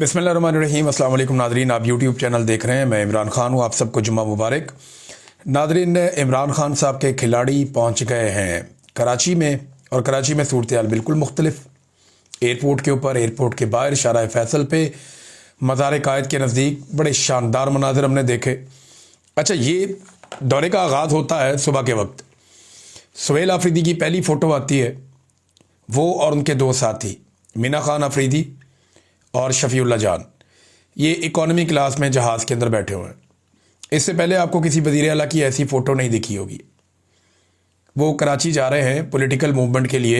बिस्मिल्लाहिर्रहमानिर्रहीम। अस्सलाम वालेकुम नादरीन, आप यूट्यूब चैनल देख रहे हैं। मैं इमरान खान हूँ। आप सबको जुम्मा मुबारक। नादरीन, इमरान खान साहब के खिलाड़ी पहुँच गए हैं कराची में, और कराची में सूरत हाल बिल्कुल मुख्तलिफ। एयरपोर्ट के ऊपर, एयरपोर्ट के बाहर, शारा फैसल पे, मज़ार कायद के नज़दीक बड़े शानदार मनाज़र हमने देखे। अच्छा, ये दौरे का आगाज़ होता है सुबह के वक्त। सुहेल आफरीदी की पहली फ़ोटो आती है, वो और उनके दो साथी मीना खान आफरीदी और शफ़ीउल्लाह जान, ये इकॉनमी क्लास में जहाज़ के अंदर बैठे हुए हैं। इससे पहले आपको किसी वज़ीर आला की ऐसी फ़ोटो नहीं दिखी होगी। वो कराची जा रहे हैं पॉलिटिकल मूवमेंट के लिए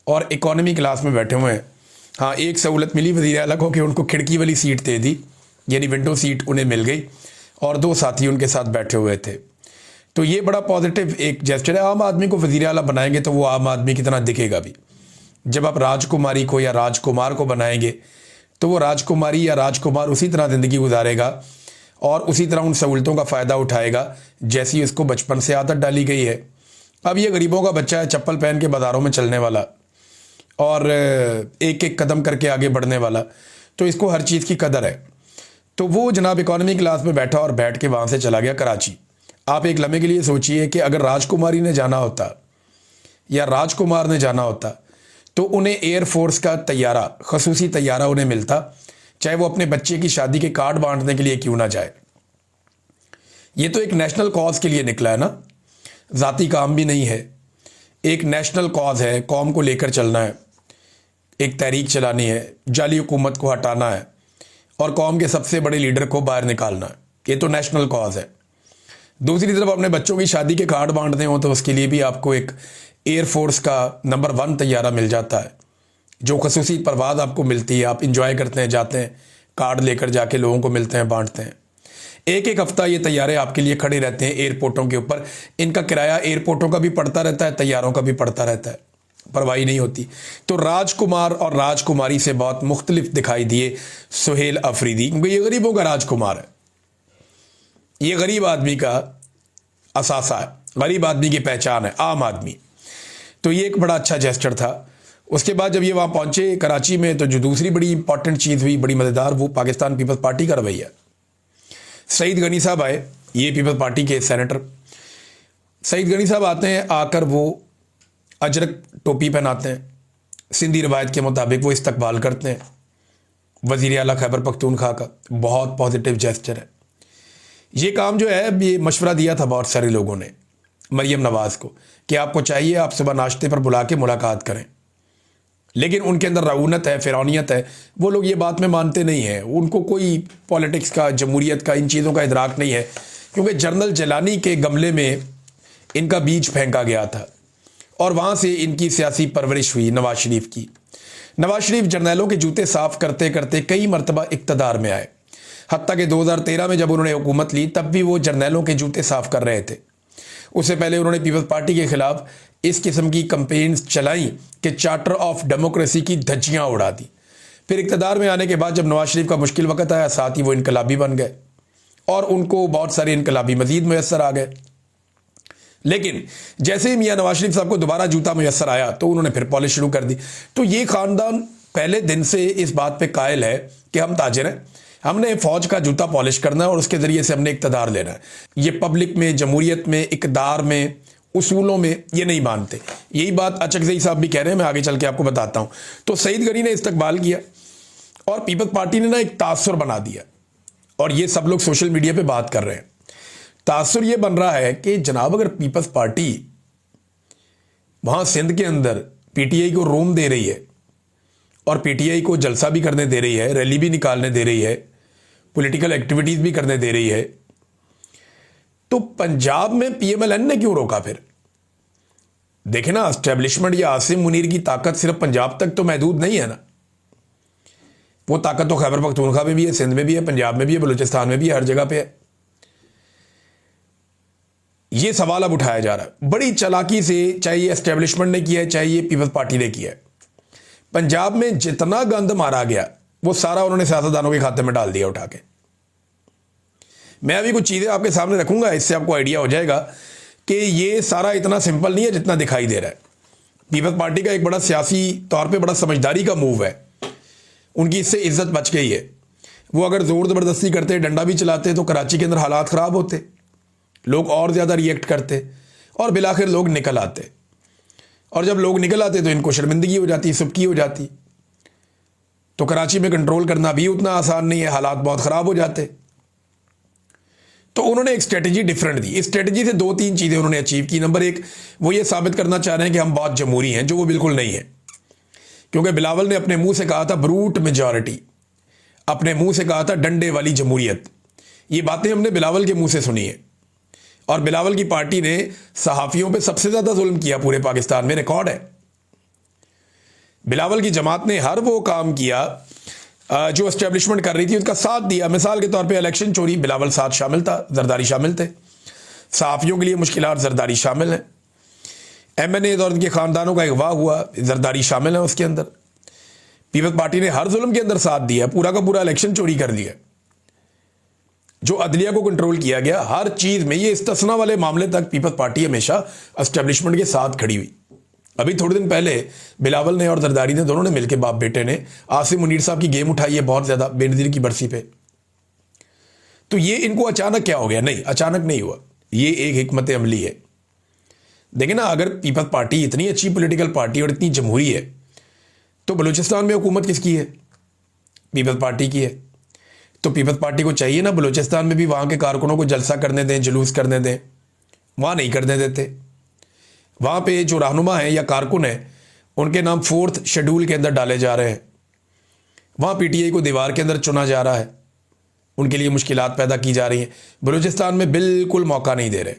और इकॉनमी क्लास में बैठे हुए हैं। हाँ, एक सहूलत मिली वज़ीर आला को कि उनको खिड़की वाली सीट दे दी, यानी विंडो सीट उन्हें मिल गई, और दो साथी उनके साथ बैठे हुए थे। तो ये बड़ा पॉजिटिव एक जेस्चर है। आम आदमी को वज़ीर आला बनाएंगे तो वो आम आदमी की तरह दिखेगा भी। जब आप राजकुमारी को या राजकुमार को बनाएंगे तो वो राजकुमारी या राजकुमार उसी तरह ज़िंदगी गुजारेगा और उसी तरह उन सहूलतों का फ़ायदा उठाएगा जैसी उसको बचपन से आदत डाली गई है। अब ये गरीबों का बच्चा है, चप्पल पहन के बाज़ारों में चलने वाला और एक एक कदम करके आगे बढ़ने वाला, तो इसको हर चीज़ की कदर है। तो वो जनाब इकॉनमी क्लास में बैठा और बैठ के वहाँ से चला गया कराची। आप एक लम्हे के लिए सोचिए कि अगर राजकुमारी ने जाना होता या राजकुमार ने जाना होता तो उन्हें एयरफोर्स का तैयारा, खसूसी तैयारा उन्हें मिलता, चाहे वो अपने बच्चे की शादी के कार्ड बांटने के लिए क्यों ना जाए। ये तो एक नेशनल कॉज के लिए निकला है ना, ज़ाती काम भी नहीं है। एक नेशनल कॉज है, कौम को लेकर चलना है, एक तहरीक चलानी है, जाली हुकूमत को हटाना है और कौम के सबसे बड़े लीडर को बाहर निकालना है। ये तो नेशनल कॉज है। दूसरी तरफ अपने बच्चों की शादी के कार्ड बांटने हो तो उसके लिए भी आपको एक एयरफोर्स का नंबर 1 तैयारा मिल जाता है, जो खसूसी परवाज़ आपको मिलती है। आप इंजॉय करते हैं, जाते हैं, कार्ड लेकर जाके लोगों को मिलते हैं, बांटते हैं। एक एक हफ्ता ये तैयारे आपके लिए खड़े रहते हैं एयरपोर्टों के ऊपर। इनका किराया एयरपोर्टों का भी पड़ता रहता है, तैयारों का भी पड़ता रहता है, परवाही नहीं होती। तो राजकुमार और राजकुमारी से बहुत मुख्तलिफ दिखाई दिए सुहेल आफरीदी, क्योंकि ये गरीबों का राजकुमार है। ये गरीब आदमी का असासा है, गरीब आदमी की पहचान है, आम आदमी। तो ये एक बड़ा अच्छा जेस्चर था। उसके बाद जब ये वहाँ पहुँचे कराची में, तो जो दूसरी बड़ी इंपॉर्टेंट चीज़ हुई, बड़ी मज़ेदार, वो पाकिस्तान पीपल्स पार्टी का रवैया। सईद गनी साहब आए, ये पीपल्स पार्टी के सेनेटर। सईद गनी साहब आते हैं, आकर वो अजरक टोपी पहनाते हैं, सिंधी रवायत के मुताबिक वो इस्तकबाल करते हैं वज़ीर आला खैबर पख्तूनख्वा का। बहुत पॉजिटिव जेस्चर है। ये काम जो है, ये मशवरा दिया था बहुत सारे लोगों ने मरियम नवाज़ को कि आपको चाहिए आप सुबह नाश्ते पर बुला के मुलाकात करें, लेकिन उनके अंदर रऊनत है, फ़िरौनियत है। वो लोग ये बात में मानते नहीं हैं। उनको कोई पॉलिटिक्स का, जमहूरियत का, इन चीज़ों का इदराक नहीं है, क्योंकि जनरल जलानी के गमले में इनका बीज फेंका गया था और वहाँ से इनकी सियासी परवरिश हुई नवाज शरीफ की। नवाज शरीफ जर्नैलों के जूते साफ़ करते करते कई मरतबा इक़्तिदार में आए। हत्ता कि 2013 में जब उन्होंने हुकूमत ली, तब भी वो जर्नैलों के जूते साफ़ कर रहे थे। उससे पहले उन्होंने पीपल्स पार्टी के ख़िलाफ़ इस किस्म की कंपेन्स चलाई कि चार्टर ऑफ डेमोक्रेसी की धज्जियाँ उड़ा दी। फिर इक़्तिदार में आने के बाद जब नवाज शरीफ का मुश्किल वक़्त आया, साथ ही वो इनकलाबी बन गए और उनको बहुत सारे इनकलाबी मज़ीद मैसर आ गए। लेकिन जैसे ही मियाँ नवाज शरीफ साहब को दोबारा जूता मैसर आया तो उन्होंने फिर पॉलिश शुरू कर दी। तो ये ख़ानदान पहले दिन से इस बात पर कायल है कि हम ताजिर हैं, हमने फ़ौज का जूता पॉलिश करना है और उसके ज़रिए से हमने इक़्तिदार लेना है। ये पब्लिक में, जमहूरियत में, इक़्तिदार में, उसूलों में ये नहीं मानते। यही बात अचकज़ई साहब भी कह रहे हैं, मैं आगे चल के आपको बताता हूँ। तो सईद गनी ने इस्तकबाल किया और पीपल्स पार्टी ने ना एक तासुर बना दिया, और ये सब लोग सोशल मीडिया पे बात कर रहे हैं। तासुर ये बन रहा है कि जनाब, अगर पीपल्स पार्टी वहाँ सिंध के अंदर पीटीआई को रूम दे रही है और पीटीआई को जलसा भी करने दे रही है, रैली भी निकालने दे रही है, पॉलिटिकल एक्टिविटीज़ भी करने दे रही है, तो पंजाब में पीएमएलएन ने क्यों रोका? फिर देखे ना, एस्टेब्लिशमेंट या आसिम मुनीर की ताकत सिर्फ पंजाब तक तो महदूद नहीं है ना। वो ताकत तो खैबर पख्तूनख्वा में भी है, सिंध में भी है, पंजाब में भी है, बलूचिस्तान में भी है, हर जगह पे है। ये सवाल अब उठाया जा रहा है बड़ी चालाकी से, चाहे ये एस्टेब्लिशमेंट ने किया है, चाहे ये पीपल्स पार्टी ने किया है। पंजाब में जितना गंद मारा गया वो सारा उन्होंने सियासतदानों के खाते में डाल दिया उठा के। मैं अभी कुछ चीज़ें आपके सामने रखूंगा, इससे आपको आइडिया हो जाएगा कि ये सारा इतना सिंपल नहीं है जितना दिखाई दे रहा है। पीपल्स पार्टी का एक बड़ा सियासी तौर पे बड़ा समझदारी का मूव है। उनकी इससे इज्जत बच गई है। वो अगर ज़ोर ज़बरदस्ती करते, डंडा भी चलाते तो कराची के अंदर हालात ख़राब होते, लोग और ज़्यादा रिएक्ट करते और बिलाखिर लोग निकल आते। और जब लोग निकल आते तो इनको शर्मिंदगी हो जाती, सुबकी हो जाती। तो कराची में कंट्रोल करना भी उतना आसान नहीं है, हालात बहुत ख़राब हो जाते। तो उन्होंने एक स्ट्रेटजी डिफरेंट दी। इस स्ट्रेटजी से 2-3 चीज़ें उन्होंने अचीव की। नंबर 1, वो ये साबित करना चाह रहे हैं कि हम बहुत जमहूरी हैं, जो वो बिल्कुल नहीं है। क्योंकि बिलावल ने अपने मुंह से कहा था ब्रूट मेजॉरिटी, अपने मुंह से कहा था डंडे वाली जमहूरियत। ये बातें हमने बिलावल के मुंह से सुनी है। और बिलावल की पार्टी ने सहाफ़ियों पे सबसे ज़्यादा जुल्म किया पूरे पाकिस्तान में, रिकॉर्ड है। बिलावल की जमात ने हर वो काम किया जो एस्टेब्लिशमेंट कर रही थी, उसका साथ दिया। मिसाल के तौर पे इलेक्शन चोरी, बिलावल साथ शामिल था, जरदारी शामिल थे। सहाफ़ियों के लिए मुश्किलात, जरदारी शामिल हैं। MNAs और उनके ख़ानदानों का अगवा हुआ, जरदारी शामिल है उसके अंदर। पीपल्स पार्टी ने हर जुल्म के अंदर साथ दिया, पूरा का पूरा इलेक्शन चोरी कर दिया। जो अदलिया को कंट्रोल किया गया, हर चीज़ में, ये इस्तिस्ना वाले मामले तक पीपल्स पार्टी हमेशा एस्टेब्लिशमेंट के साथ खड़ी हुई। अभी थोड़े दिन पहले बिलावल ने और जरदारी ने, दोनों ने मिलकर, बाप बेटे ने, आसिम मुनीर साहब की गेम उठाई है बहुत ज़्यादा बेनज़ीर की बरसी पे। तो ये इनको अचानक क्या हो गया? नहीं, अचानक नहीं हुआ, ये एक हिकमत अमली है। देखिए ना, अगर पीपल्स पार्टी इतनी अच्छी पॉलिटिकल पार्टी और इतनी जमहूरी है, तो बलूचिस्तान में हुकूमत किसकी है? पीपल्स पार्टी की है। तो पीपल्स पार्टी को चाहिए ना बलूचिस्तान में भी वहाँ के कारकुनों को जलसा करने दें, जुलूस करने दें। वहाँ नहीं करने देते। वहाँ पे जो रहनुमा हैं या कारकुन हैं, उनके नाम 4th शेड्यूल के अंदर डाले जा रहे हैं। वहाँ PTI को दीवार के अंदर चुना जा रहा है, उनके लिए मुश्किलात पैदा की जा रही हैं। बलूचिस्तान में बिल्कुल मौका नहीं दे रहे।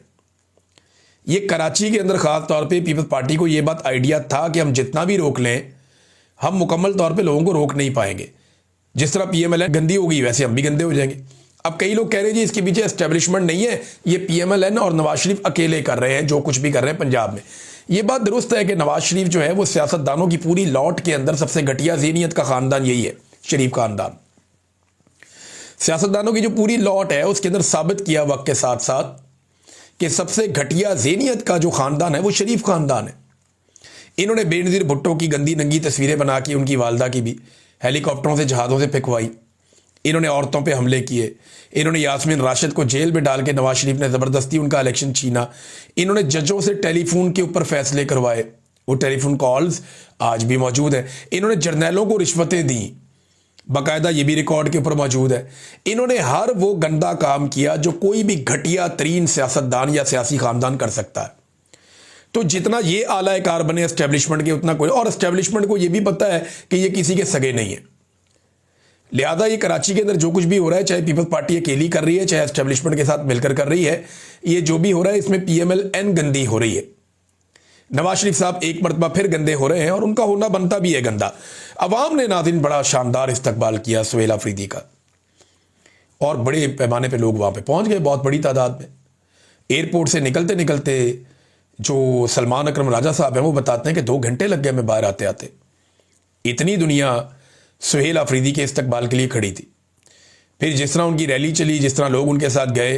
ये कराची के अंदर ख़ास तौर पे पीपल्स पार्टी को ये बात आइडिया था कि हम जितना भी रोक लें, हम मुकम्मल तौर पे लोगों को रोक नहीं पाएंगे। जिस तरह PMLN गंदी हो गई, वैसे हम भी गंदे हो जाएंगे। अब कई लोग कह रहे हैं जी इसके पीछे एस्टेब्लिशमेंट नहीं है, ये PMLN और नवाज शरीफ अकेले कर रहे हैं जो कुछ भी कर रहे हैं पंजाब में। ये बात दुरुस्त है कि नवाज शरीफ जो है वो सियासतदानों की पूरी लौट के अंदर सबसे घटिया ज़हनियत का ख़ानदान यही है, शरीफ ख़ानदान। सियासतदानों की जो पूरी लौट है उसके अंदर साबित किया वक्त के साथ साथ कि सबसे घटिया ज़हनियत का जो ख़ानदान है वो शरीफ ख़ानदान है। इन्होंने बेनज़ीर भुट्टो की गंदी नंगी तस्वीरें बना के, उनकी वालदा की भी, हेलीकॉप्टरों से, जहाज़ों से फेंकवाई। इन्होंने औरतों पे हमले किए। इन्होंने यास्मीन राशिद को जेल में डाल के नवाज शरीफ ने ज़बरदस्ती उनका इलेक्शन छीना। इन्होंने जजों से टेलीफोन के ऊपर फैसले करवाए, वो टेलीफोन कॉल्स आज भी मौजूद हैं। इन्होंने जर्नैलों को रिश्वतें दी, बाकायदा ये भी रिकॉर्ड के ऊपर मौजूद है। इन्होंने हर वो गंदा काम किया जो कोई भी घटिया तरीन सियासतदान या सियासी ख़ानदान कर सकता है। तो जितना ये आला कार बने एस्टेब्लिशमेंट के, उतना कोई, और एस्टेब्लिशमेंट को ये भी पता है कि ये किसी के सगे नहीं है। लिहाजा ये कराची के अंदर जो कुछ भी हो रहा है, चाहे पीपल्स पार्टी अकेली कर रही है, चाहे एस्टेब्लिशमेंट के साथ मिलकर कर रही है, ये जो भी हो रहा है इसमें PMLN गंदी हो रही है। नवाज शरीफ साहब एक मरतबा फिर गंदे हो रहे हैं और उनका होना बनता भी है गंदा। अवाम ने नाज़रीन बड़ा शानदार इस्तकबाल किया सुहेल अफरीदी का, और बड़े पैमाने पर लोग वहाँ पर पहुँच गए, बहुत बड़ी तादाद में। एयरपोर्ट से निकलते निकलते जो सलमान अकरम राजा साहब हैं वो बताते हैं कि 2 घंटे लग गए हमें बाहर आते आते। इतनी दुनिया सुहेल अफरीदी के इस्तकबाल के लिए खड़ी थी। फिर जिस तरह उनकी रैली चली, जिस तरह लोग उनके साथ गए,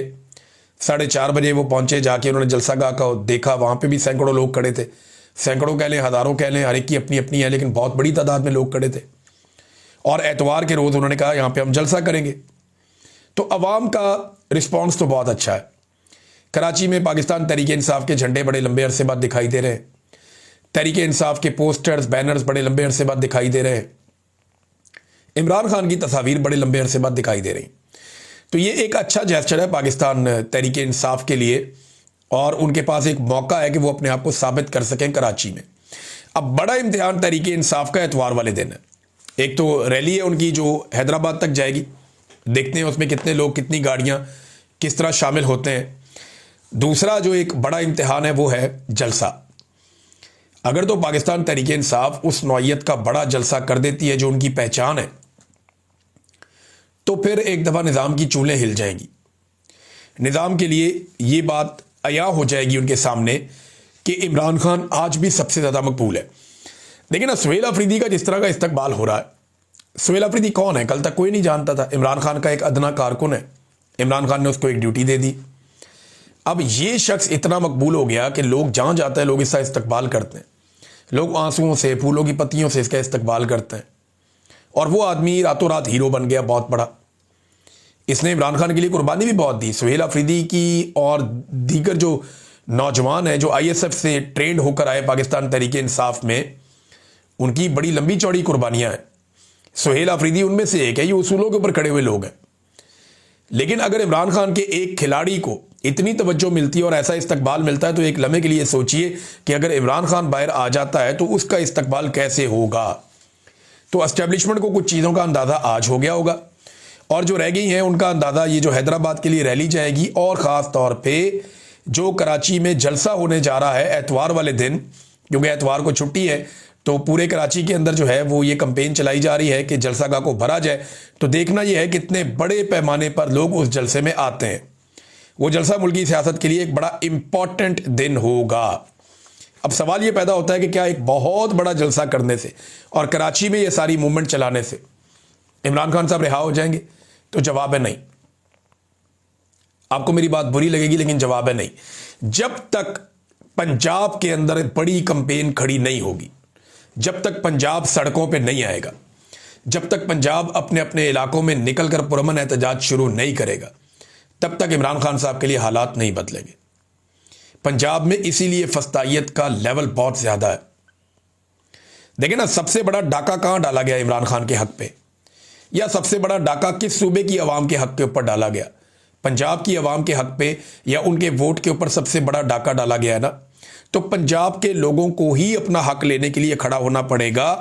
4:30 बजे वो पहुंचे, जाके उन्होंने जलसागाह का देखा, वहाँ पे भी सैकड़ों लोग खड़े थे। सैकड़ों कह लें, हज़ारों कह लें, हर एक की अपनी अपनी है, लेकिन बहुत बड़ी तादाद में लोग खड़े थे। और एतवार के रोज़ उन्होंने कहा यहाँ पर हम जलसा करेंगे। तो अवाम का रिस्पॉन्स तो बहुत अच्छा है। कराची में पाकिस्तान तहरीक इंसाफ के झंडे बड़े लंबे अरसे बाद दिखाई दे रहे हैं। तहरीक इंसाफ के पोस्टर्स, बैनर्स बड़े लंबे अरसे बाद दिखाई दे रहे हैं। इमरान खान की तस्वीर बड़े लंबे अरसे बाद दिखाई दे रही। तो ये एक अच्छा जेस्चर है पाकिस्तान तहरीक इंसाफ के लिए, और उनके पास एक मौका है कि वो अपने आप को साबित कर सकें कराची में। अब बड़ा इम्तिहान तहरीक इंसाफ का एतवार वाले दिन है। एक तो रैली है उनकी जो हैदराबाद तक जाएगी, देखते हैं उसमें कितने लोग, कितनी गाड़ियाँ, किस तरह शामिल होते हैं। दूसरा जो एक बड़ा इम्तिहान है वो है जलसा। अगर तो पाकिस्तान तहरीक इंसाफ उस नौइयत का बड़ा जलसा कर देती है जो उनकी पहचान है, तो फिर एक दफ़ा निज़ाम की चूलें हिल जाएंगी। निज़ाम के लिए ये बात अया हो जाएगी उनके सामने कि इमरान खान आज भी सबसे ज़्यादा मकबूल है। देखिए ना, सुहेल अफरीदी का जिस तरह का इस्तकबाल हो रहा है, सुहेल अफरीदी कौन है? कल तक कोई नहीं जानता था। इमरान खान का एक अदना कारकुन है। इमरान खान ने उसको एक ड्यूटी दे दी। अब ये शख्स इतना मकबूल हो गया कि लोग जहाँ जाता है लोग इसका इस्तकबाल करते हैं। लोग आंसुओं से, फूलों की पत्तियों से इसका इस्तकबाल करते हैं। और वो आदमी रातों रात हीरो बन गया बहुत बड़ा। इसने इमरान खान के लिए कुर्बानी भी बहुत दी। सुहेल अफरीदी की और दीगर जो नौजवान हैं जो आईएसएफ से ट्रेंड होकर आए पाकिस्तान तहरीके इंसाफ में, उनकी बड़ी लंबी चौड़ी कुर्बानियां हैं। सुहेल अफरीदी उनमें से एक है। ये उसूलों के ऊपर खड़े हुए लोग हैं। लेकिन अगर इमरान खान के एक खिलाड़ी को इतनी तवज्जो मिलती है और ऐसा इस्तकबाल मिलता है तो एक लम्हे के लिए सोचिए कि अगर इमरान खान बाहर आ जाता है तो उसका इस्तकबाल कैसे होगा। तो एस्टेब्लिशमेंट को कुछ चीज़ों का अंदाज़ा आज हो गया होगा, और जो रह गई हैं उनका अंदाज़ा ये जो हैदराबाद के लिए रैली जाएगी, और ख़ास तौर पे जो कराची में जलसा होने जा रहा है एतवार वाले दिन, क्योंकि एतवार को छुट्टी है, तो पूरे कराची के अंदर जो है वो ये कैंपेन चलाई जा रही है कि जलसागाह को भरा जाए। तो देखना यह है कितने बड़े पैमाने पर लोग उस जलसे में आते हैं। वो जलसा मुल्की सियासत के लिए एक बड़ा इंपॉर्टेंट दिन होगा। अब सवाल ये पैदा होता है कि क्या एक बहुत बड़ा जलसा करने से और कराची में ये सारी मूवमेंट चलाने से इमरान खान साहब रिहा हो जाएंगे? तो जवाब है नहीं। आपको मेरी बात बुरी लगेगी लेकिन जवाब है नहीं। जब तक पंजाब के अंदर बड़ी कैंपेन खड़ी नहीं होगी, जब तक पंजाब सड़कों पे नहीं आएगा, जब तक पंजाब अपने अपने इलाकों में निकलकर पुरअमन एहतजाज शुरू नहीं करेगा, तब तक इमरान खान साहब के लिए हालात नहीं बदलेंगे। पंजाब में इसीलिए फस्तायत का लेवल बहुत ज्यादा है। देखिए ना, सबसे बड़ा डाका कहां डाला गया इमरान खान के हक पे, या सबसे बड़ा डाका किस सूबे की आवाम के हक के ऊपर डाला गया? पंजाब की आवाम के हक पे या उनके वोट के ऊपर सबसे बड़ा डाका डाला गया है ना। तो पंजाब के लोगों को ही अपना हक लेने के लिए खड़ा होना पड़ेगा।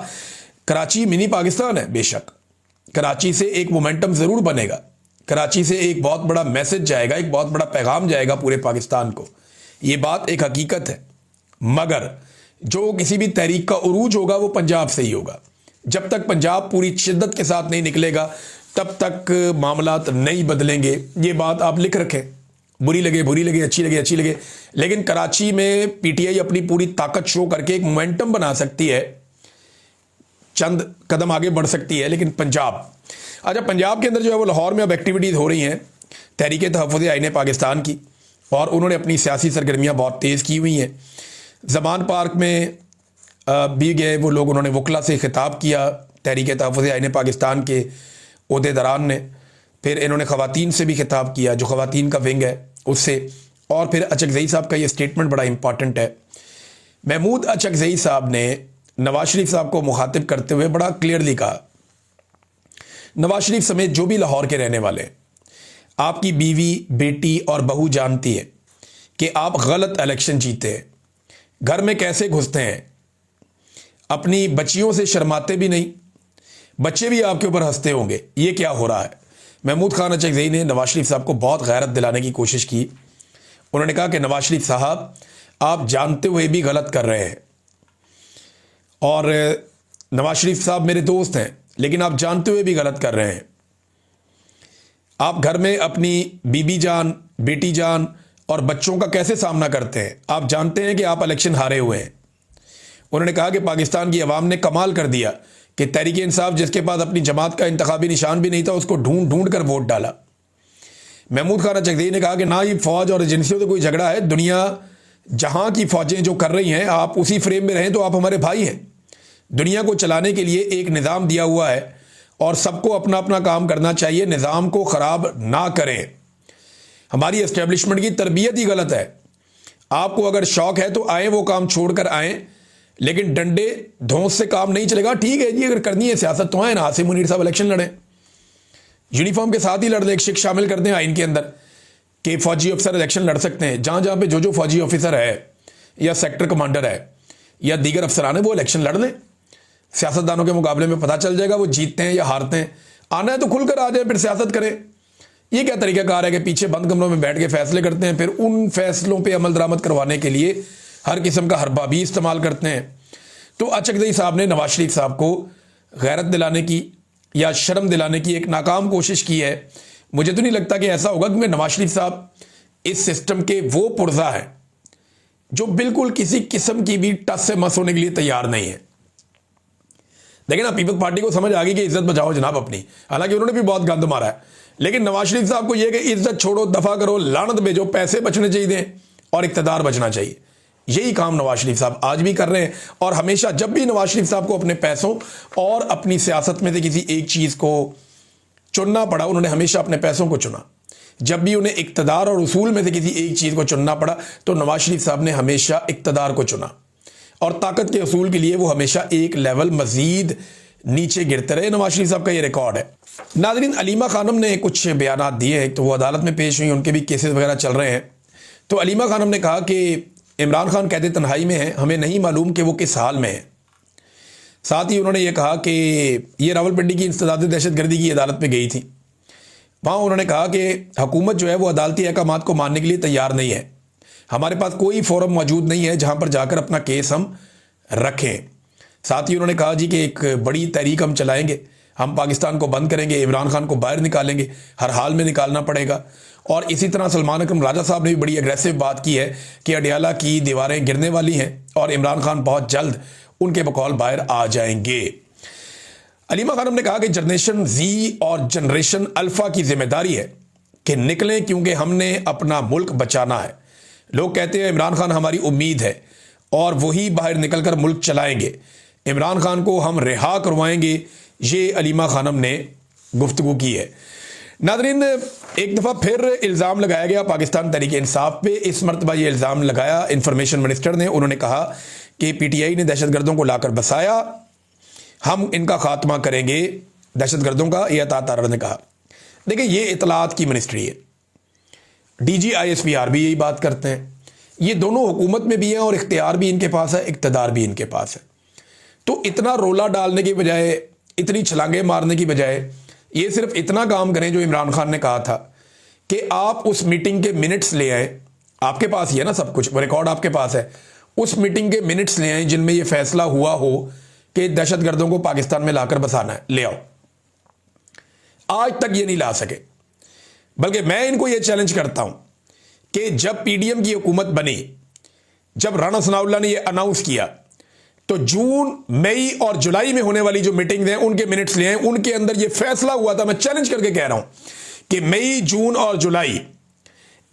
कराची मिनी पाकिस्तान है बेशक, कराची से एक मोमेंटम जरूर बनेगा, कराची से एक बहुत बड़ा मैसेज जाएगा, एक बहुत बड़ा पैगाम जाएगा पूरे पाकिस्तान को। ये बात एक हकीकत है, मगर जो किसी भी तहरीक का उरूज होगा वो पंजाब से ही होगा। जब तक पंजाब पूरी शिद्दत के साथ नहीं निकलेगा तब तक मामलात नहीं बदलेंगे। ये बात आप लिख रखें, बुरी लगे, अच्छी लगे, लेकिन कराची में पीटीआई अपनी पूरी ताकत शो करके एक मोमेंटम बना सकती है, चंद कदम आगे बढ़ सकती है। लेकिन पंजाब के अंदर जो है वो लाहौर में अब एक्टिविटीज़ हो रही हैं तहरीक तहफ़्फ़ुज़ आईन पाकिस्तान की, और उन्होंने अपनी सियासी सरगर्मियाँ बहुत तेज़ की हुई हैं। ज़मान पार्क में भी गए वो लोग, उन्होंने वकला से खिताब किया तहरीक तहफ़्फ़ुज़ आईन पाकिस्तान के ओहदेदारान ने। फिर इन्होंने ख़वातीन से भी खिताब किया, जो ख़वातीन का विंग है उससे। और फिर अचकज़ई साहब का ये स्टेटमेंट बड़ा इंपॉर्टेंट है। महमूद अचकज़ई साहब ने नवाज शरीफ साहब को मुखातिब करते हुए बड़ा क्लियरली कहा, नवाज शरीफ समेत जो भी लाहौर के रहने वाले, आपकी बीवी, बेटी और बहू जानती है कि आप गलत इलेक्शन जीते हैं, घर में कैसे घुसते हैं, अपनी बच्चियों से शर्माते भी नहीं, बच्चे भी आपके ऊपर हंसते होंगे, ये क्या हो रहा है। महमूद खान अचकज़ई ने नवाज शरीफ साहब को बहुत गैरत दिलाने की कोशिश की। उन्होंने कहा कि नवाज शरीफ साहब, आप जानते हुए भी गलत कर रहे हैं, और नवाज शरीफ साहब मेरे दोस्त हैं, लेकिन आप जानते हुए भी गलत कर रहे हैं। आप घर में अपनी बीबी जान, बेटी जान और बच्चों का कैसे सामना करते हैं? आप जानते हैं कि आप इलेक्शन हारे हुए हैं। उन्होंने कहा कि पाकिस्तान की आवाम ने कमाल कर दिया कि तहरीक इंसाफ, जिसके पास अपनी जमात का इंतखाबी निशान भी नहीं था, उसको ढूंढ ढूंढ कर वोट डाला। महमूद खान अचकज़ई ने कहा कि ना ये फौज और एजेंसियों से कोई झगड़ा है, दुनिया जहां की फौजें जो कर रही हैं, आप उसी फ्रेम में रहें तो आप हमारे भाई हैं। दुनिया को चलाने के लिए एक निज़ाम दिया हुआ है और सबको अपना अपना काम करना चाहिए, निज़ाम को ख़राब ना करें। हमारी एस्टेब्लिशमेंट की तरबियत ही गलत है। आपको अगर शौक है तो आए, वो काम छोड़कर आएँ, लेकिन डंडे धौंस से काम नहीं चलेगा। ठीक है जी, अगर करनी है सियासत तो आए ना, आसिम मुनीर साहब इलेक्शन लड़ें, यूनिफॉर्म के साथ ही लड़ दें, एक शिक शामिल कर दें आइन के अंदर कि फौजी अफसर इलेक्शन लड़ सकते हैं। जहाँ जहाँ पे जो फौजी ऑफिसर है या सेक्टर कमांडर है या दीगर अफसरान है, वो इलेक्शन लड़ लें। सियासतदानों के मुकाबले में पता चल जाएगा वो जीतते हैं या हारते हैं। आना है तो खुलकर आ जाए, फिर सियासत करें। ये क्या तरीकाकार है कि पीछे बंद कमरों में बैठ के फैसले करते हैं, फिर उन फैसलों पर अमल दरामद करवाने के लिए हर किस्म का हरबा भी इस्तेमाल करते हैं। तो अचकज़ई साहब ने नवाज शरीफ साहब को गैरत दिलाने की या शर्म दिलाने की एक नाकाम कोशिश की है। मुझे तो नहीं लगता कि ऐसा होगा, क्योंकि नवाज शरीफ साहब इस सिस्टम के वो पुर्जा है जो बिल्कुल किसी किस्म की भी टस से मस होने के लिए तैयार नहीं है। देखिए ना, पीपल्स पार्टी को समझ आ गई कि इज्जत बचाओ जनाब अपनी, हालांकि उन्होंने भी बहुत गंद मारा है। लेकिन नवाज शरीफ साहब को यह कि इज्जत छोड़ो, दफा करो, लानत भेजो, पैसे बचने चाहिए और इक़्तिदार बचना चाहिए। यही काम नवाज शरीफ साहब आज भी कर रहे हैं। और हमेशा जब भी नवाज शरीफ साहब को अपने पैसों और अपनी सियासत में से किसी एक चीज़ को चुनना पड़ा, उन्होंने हमेशा अपने पैसों को चुना। जब भी उन्हें इक़्तिदार और उसूल में से किसी एक चीज़ को चुनना पड़ा तो नवाज शरीफ साहब ने हमेशा इक़्तिदार को चुना, और ताकत के असूल के लिए वो हमेशा एक लेवल मजीद नीचे गिरते रहे। नवाज शरीफ साहब का ये रिकॉर्ड है। नाज़रीन, अलीमा खानम ने कुछ बयानात दिए हैं, तो वो अदालत में पेश हुई, उनके भी केसेस वगैरह चल रहे हैं। तो अलीमा खानम ने कहा कि इमरान खान कैद तन्हाई में है, हमें नहीं मालूम कि वो किस हाल में है। साथ ही उन्होंने ये कहा कि ये रावलपिंडी की इंसदाद दहशतगर्दी की अदालत में गई थी। वहाँ उन्होंने कहा कि हुकूमत जो है वो अदालती अहकामात को मानने के लिए तैयार नहीं है। हमारे पास कोई फोरम मौजूद नहीं है जहाँ पर जाकर अपना केस हम रखें। साथ ही उन्होंने कहा जी कि एक बड़ी तहरीक हम चलाएंगे, हम पाकिस्तान को बंद करेंगे, इमरान खान को बाहर निकालेंगे, हर हाल में निकालना पड़ेगा। और इसी तरह सलमान अकरम राजा साहब ने भी बड़ी एग्रेसिव बात की है कि अडियाला की दीवारें गिरने वाली हैं और इमरान खान बहुत जल्द उनके बकौल बाहर आ जाएंगे। अलीमा खानम ने कहा कि जनरेशन जी और जनरेशन अल्फा की जिम्मेदारी है कि निकलें, क्योंकि हमने अपना मुल्क बचाना है। लोग कहते हैं इमरान खान हमारी उम्मीद है और वही बाहर निकलकर मुल्क चलाएंगे, इमरान खान को हम रिहा करवाएंगे। ये अलीमा खानम ने गुफ्तगू की है। नादरीन, एक दफ़ा फिर इल्ज़ाम लगाया गया पाकिस्तान तहरीक इंसाफ पे। इस मरतबा ये इल्ज़ाम लगाया इंफॉर्मेशन मिनिस्टर ने। उन्होंने कहा कि पीटीआई ने दहशतगर्दों को लाकर बसाया, हम इनका खात्मा करेंगे दहशतगर्दों का, यह अता तारड़ ने कहा। देखिए, ये इतलात की मिनिस्ट्री है, डीजी ISPR भी यही बात करते हैं। ये दोनों हुकूमत में भी हैं और इख्तियार भी इनके पास है, इक़्तिदार भी इनके पास है। तो इतना रोला डालने की बजाय, इतनी छलांगे मारने की बजाय, ये सिर्फ इतना काम करें जो इमरान खान ने कहा था कि आप उस मीटिंग के मिनट्स ले आए। आपके पास ही है ना सब कुछ, वो रिकॉर्ड आपके पास है। उस मीटिंग के मिनट्स ले आए जिनमें यह फैसला हुआ हो कि दहशतगर्दों को पाकिस्तान में लाकर बसाना है, ले आओ। आज तक ये नहीं ला सके। बल्कि मैं इनको ये चैलेंज करता हूं कि जब PDM की हुकूमत बनी, जब राणा सनाउल्लाह ने यह अनाउंस किया, तो जून, मई और जुलाई में होने वाली जो मीटिंग्स हैं उनके मिनट्स ले आए। उनके अंदर यह फैसला हुआ था, मैं चैलेंज करके कह रहा हूं कि मई, जून और जुलाई,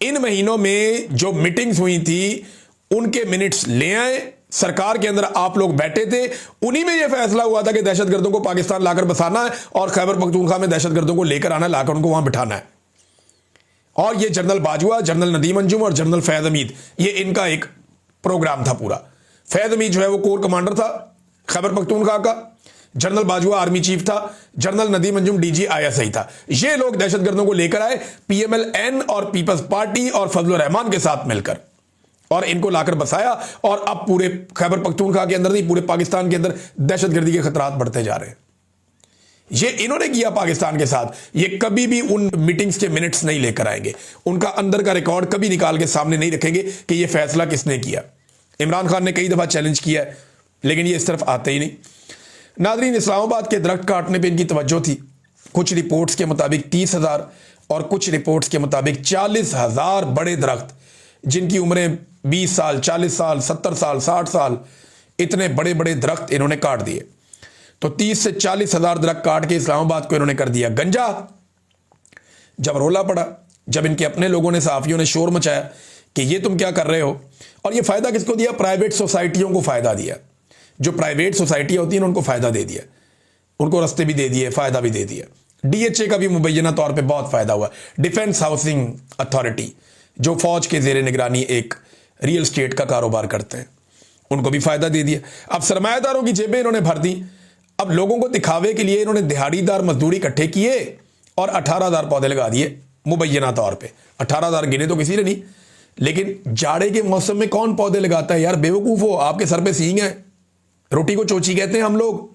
इन महीनों में जो मीटिंग्स हुई थी उनके मिनट्स ले आए। सरकार के अंदर आप लोग बैठे थे, उन्हीं में यह फैसला हुआ था कि दहशतगर्दों को पाकिस्तान लाकर बसाना है और खैबर पख्तूनख्वा में दहशतगर्दों को लेकर आना, लाकर उनको वहां बिठाना है। और यह जनरल बाजवा, जनरल नदीम अंजुम और जनरल फैज हमीद, ये इनका एक प्रोग्राम था पूरा। फैज हमीद जो है वो कोर कमांडर था खैबर पख्तूनख्वा का, जनरल बाजवा आर्मी चीफ था, general Nadeem Anjum DG ISI था। ये लोग दहशतगर्दों को लेकर आए PMLN और पीपल्स पार्टी और फजलुर रहमान के साथ मिलकर, और इनको लाकर बसाया। और अब पूरे खैबर पख्तूनख्वा के अंदर नहीं, पूरे पाकिस्तान के अंदर दहशतगर्दी के खतरात बढ़ते जा रहे हैं। ये इन्होंने किया पाकिस्तान के साथ। ये कभी भी उन मीटिंग्स के मिनट्स नहीं लेकर आएंगे, उनका अंदर का रिकॉर्ड कभी निकाल के सामने नहीं रखेंगे कि यह फैसला किसने किया। इमरान खान ने कई दफा चैलेंज किया है, लेकिन ये इस तरफ आते ही नहीं। नादरीन, इस्लामाबाद के दरख्त काटने पे इनकी तवज्जो थी। कुछ रिपोर्ट्स के मुताबिक 30,000 और कुछ रिपोर्ट्स के मुताबिक 40,000 बड़े दरख्त जिनकी उम्रें 20 साल, 40 साल, 70 साल, 60 साल, इतने बड़े बड़े दरख्त इन्होंने काट दिए। तो 30 से 40,000 दरख्त काट के इस्लामाबाद को इन्होंने कर दिया गंजा। जब रोला पड़ा, जब इनके अपने लोगों ने, सहाफियों ने शोर मचाया कि ये तुम क्या कर रहे हो, और ये फायदा किसको दिया? प्राइवेट सोसाइटियों को फायदा दिया। जो प्राइवेट सोसाइटी होती है उनको फायदा दे दिया, उनको रास्ते भी दे दिए, फायदा भी दे दिया। DHA का भी मुबैना तौर पे बहुत फायदा हुआ। डिफेंस हाउसिंग अथॉरिटी, जो फौज के जेर निगरानी एक रियल स्टेट का कारोबार करते हैं, उनको भी फायदा दे दिया। अब सरमायादारों की जेबें इन्होंने भर दी। अब लोगों को दिखावे के लिए इन्होंने दिहाड़ीदार मजदूरी इकट्ठे किए और 18,000 पौधे लगा दिए मुबैना तौर पे। 18,000 गिने तो किसी ने नहीं, लेकिन जाड़े के मौसम में कौन पौधे लगाता है यार? बेवकूफ हो, आपके सर पे सींग है, रोटी को चोची कहते हैं हम लोग।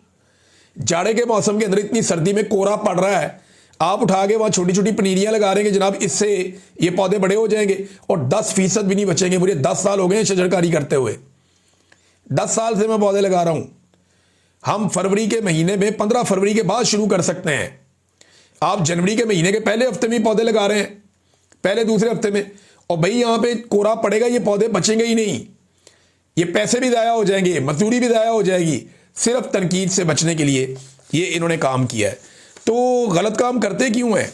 जाड़े के मौसम के अंदर इतनी सर्दी में कोहरा पड़ रहा है, आप उठा के वहां छोटी छोटी पनीरियां लगा रहे हैं कि जनाब इससे ये पौधे बड़े हो जाएंगे, और 10% भी नहीं बचेंगे। मुझे 10 साल हो गए शजरकारी करते हुए, 10 साल से मैं पौधे लगा रहा हूं। हम फरवरी के महीने में 15 फरवरी के बाद शुरू कर सकते हैं। आप जनवरी के महीने के पहले हफ्ते में पौधे लगा रहे हैं, पहले दूसरे हफ्ते में, और भाई यहां पे कोहरा पड़ेगा, ये पौधे बचेंगे ही नहीं। ये पैसे भी ज़ाया हो जाएंगे, मजदूरी भी ज़ाया हो जाएगी। सिर्फ तनकीद से बचने के लिए ये इन्होंने काम किया है। तो गलत काम करते क्यों हैं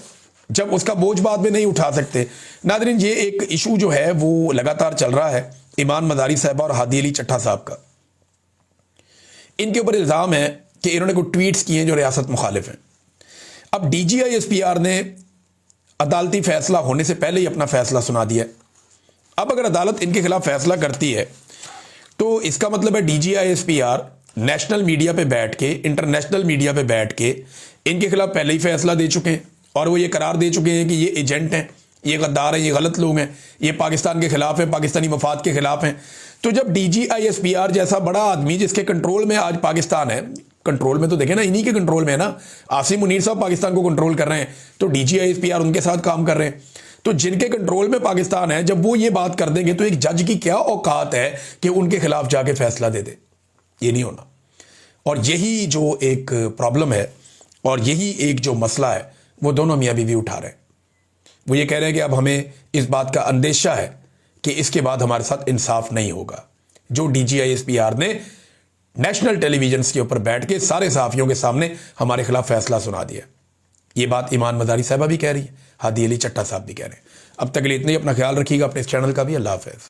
जब उसका बोझ बाद में नहीं उठा सकते? नादरीन, ये एक इशू जो है वो लगातार चल रहा है ईमान मदारी साहबा और हादी अली चट्टा साहब का। इनके ऊपर इल्ज़ाम है कि इन्होंने कुछ ट्वीट्स किए हैं जो रियासत मुखालिफ हैं। अब DGISPR ने अदालती फैसला होने से पहले ही अपना फैसला सुना दिया। अब अगर अदालत इनके खिलाफ फैसला करती है तो इसका मतलब है DGISPR नेशनल मीडिया पे बैठ के, इंटरनेशनल मीडिया पे बैठ के इनके खिलाफ पहले ही फैसला दे चुके हैं और वो ये करार दे चुके हैं कि ये एजेंट हैं, ये गद्दार हैं, ये गलत लोग हैं, ये पाकिस्तान के खिलाफ हैं, पाकिस्तानी मफाद के खिलाफ हैं। तो जब DGISPR जैसा बड़ा आदमी जिसके कंट्रोल में आज पाकिस्तान है, कंट्रोल में तो देखें ना, इन्हीं के कंट्रोल में है ना, आसिम मुनीर साहब पाकिस्तान को कंट्रोल कर रहे हैं, तो DGISPR उनके साथ काम कर रहे हैं। तो जिनके कंट्रोल में पाकिस्तान है, जब वो ये बात कर देंगे तो एक जज की क्या औकात है कि उनके खिलाफ जाके फैसला दे दे? ये नहीं होना। और यही जो एक प्रॉब्लम है और यही एक जो मसला है वो दोनों मियाँ बीवी उठा रहे हैं। वो ये कह रहे हैं कि अब हमें इस बात का अंदेशा है कि इसके बाद हमारे साथ इंसाफ नहीं होगा। जो DGISPR ने नेशनल टेलीविजन के ऊपर बैठ के सारे सहाफ़ियों के सामने हमारे खिलाफ फैसला सुना दिया। ये बात ईमान मदारी साहबा भी कह रही है, हादी अली चट्टा साहब भी कह रहे हैं। अब तक के लिए इतना ही। अपना ख्याल रखिएगा, अपने इस चैनल का भी। अल्लाह हाफ़िज़।